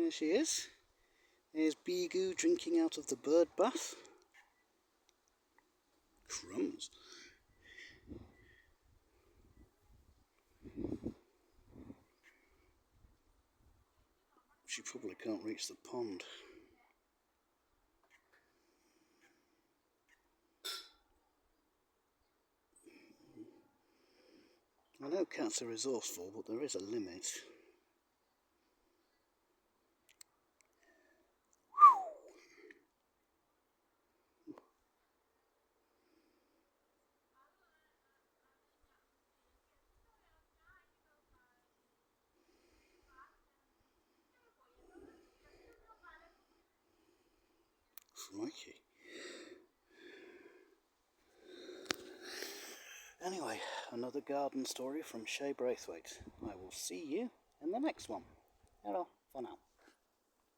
There she is. There's Bigu drinking out of the bird bath. Crumbs. She probably can't reach the pond. I know cats are resourceful, but there is a limit. Crikey. Anyway, another garden story from Shay Braithwaite. I will see you in the next one. Hello, for now.